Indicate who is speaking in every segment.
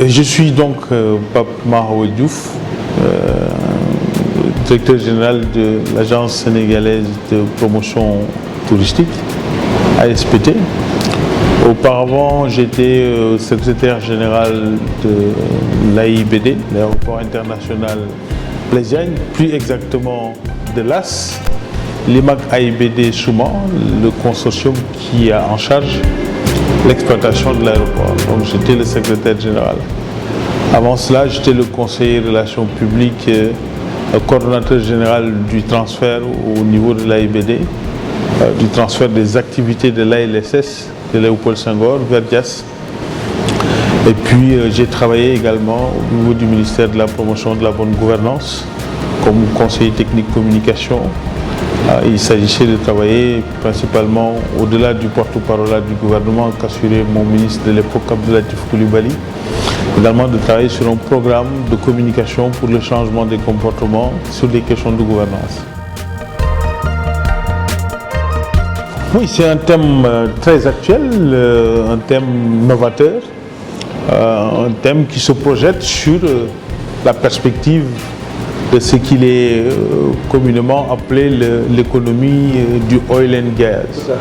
Speaker 1: Je suis donc Pape Mahawa Diouf, directeur général de l'Agence sénégalaise de promotion touristique, ASPT. Auparavant, j'étais secrétaire général de l'AIBD, l'aéroport international Blaise Diagne, plus exactement de l'AS, l'IMAC AIBD Souman, le consortium qui a en charge l'exploitation de l'aéroport. Donc j'étais le secrétaire général. Avant cela, j'étais le conseiller relations publiques, coordonnateur général du transfert au niveau de l'AIBD, du transfert des activités de l'ALSS, de Léopold Senghor, vers Diass. Et puis j'ai travaillé également au niveau du ministère de la promotion de la bonne gouvernance, comme conseiller technique communication. Il s'agissait de travailler principalement au-delà du porte-parole du gouvernement qu'assurait mon ministre de l'époque, Abdoulatif Coulibaly, également de travailler sur un programme de communication pour le changement des comportements sur des questions de gouvernance. Oui, c'est un thème très actuel, un thème novateur, un thème qui se projette sur la perspective de ce qu'il est communément appelé l'économie du oil and gas.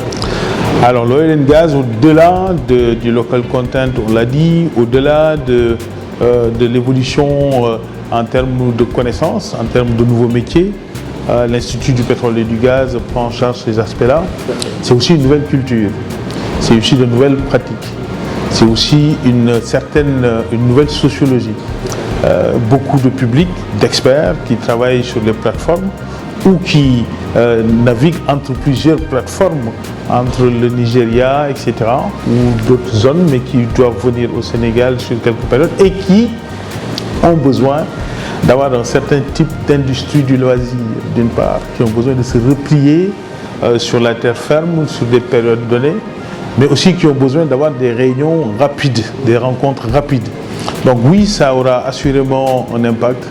Speaker 1: Alors l'oil and gas, au-delà du local content, on l'a dit, au-delà de l'évolution en termes de connaissances, en termes de nouveaux métiers, l'Institut du pétrole et du gaz prend en charge ces aspects-là. C'est aussi une nouvelle culture, c'est aussi de nouvelles pratiques, c'est aussi une nouvelle sociologie. Beaucoup de publics, d'experts qui travaillent sur les plateformes ou qui naviguent entre plusieurs plateformes, entre le Nigeria, etc., ou d'autres zones, mais qui doivent venir au Sénégal sur quelques périodes et qui ont besoin d'avoir un certain type d'industrie du loisir, d'une part, qui ont besoin de se replier sur la terre ferme, sur des périodes données, mais aussi qui ont besoin d'avoir des réunions rapides, des rencontres rapides. Donc oui, ça aura assurément un impact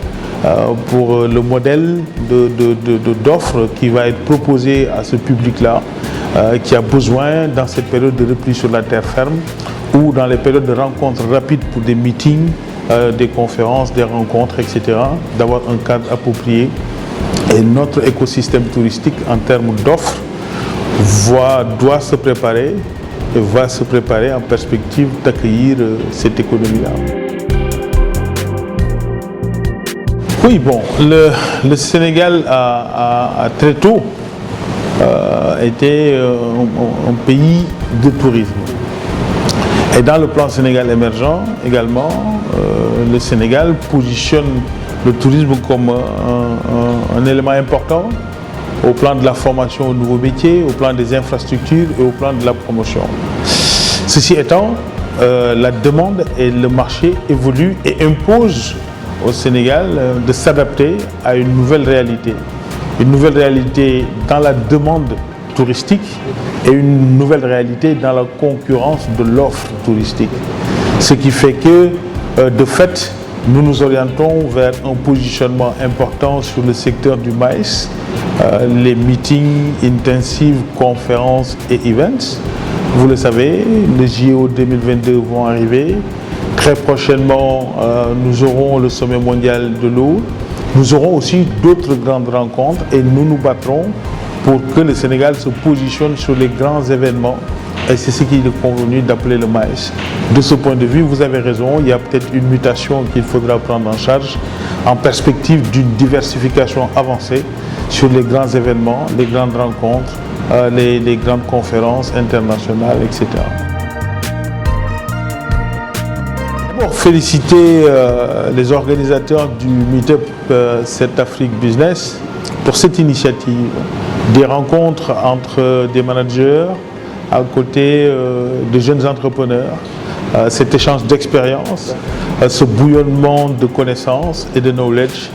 Speaker 1: pour le modèle d'offre qui va être proposé à ce public-là, qui a besoin, dans cette période de repli sur la terre ferme, ou dans les périodes de rencontres rapides pour des meetings, des conférences, des rencontres, etc., d'avoir un cadre approprié. Et notre écosystème touristique, en termes d'offres, doit se préparer et va se préparer en perspective d'accueillir cette économie-là. Oui, bon, le Sénégal a très tôt été un pays de tourisme. Et dans le plan Sénégal émergent également, le Sénégal positionne le tourisme comme un élément important au plan de la formation aux nouveaux métiers, au plan des infrastructures et au plan de la promotion. Ceci étant, la demande et le marché évoluent et imposent au Sénégal de s'adapter à une nouvelle réalité. Une nouvelle réalité dans la demande touristique et une nouvelle réalité dans la concurrence de l'offre touristique. Ce qui fait que, de fait, nous nous orientons vers un positionnement important sur le secteur du maïs, les meetings intensifs, conférences et events. Vous le savez, les JO 2022 vont arriver. Très prochainement, nous aurons le sommet mondial de l'eau. Nous aurons aussi d'autres grandes rencontres et nous nous battrons pour que le Sénégal se positionne sur les grands événements. Et c'est ce qu'il est convenu d'appeler le maïs. De ce point de vue, vous avez raison, il y a peut-être une mutation qu'il faudra prendre en charge en perspective d'une diversification avancée sur les grands événements, les grandes rencontres, les grandes conférences internationales, etc. D'abord, féliciter les organisateurs du Meetup Cette Afrique Business pour cette initiative, des rencontres entre des managers à côté de jeunes entrepreneurs, cet échange d'expériences, ce bouillonnement de connaissances et de knowledge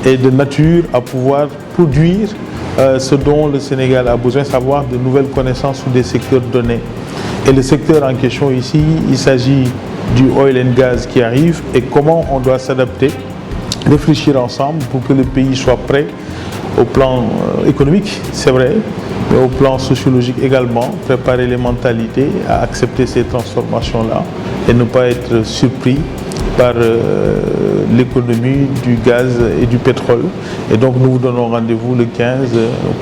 Speaker 1: et de nature à pouvoir produire ce dont le Sénégal a besoin, savoir de nouvelles connaissances sur des secteurs donnés. Et le secteur en question ici, il s'agit du oil and gas qui arrive et comment on doit s'adapter, réfléchir ensemble pour que le pays soit prêt au plan économique, c'est vrai, mais au plan sociologique également, préparer les mentalités à accepter ces transformations-là et ne pas être surpris par l'économie du gaz et du pétrole. Et donc nous vous donnons rendez-vous le 15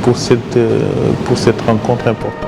Speaker 1: pour cette rencontre importante.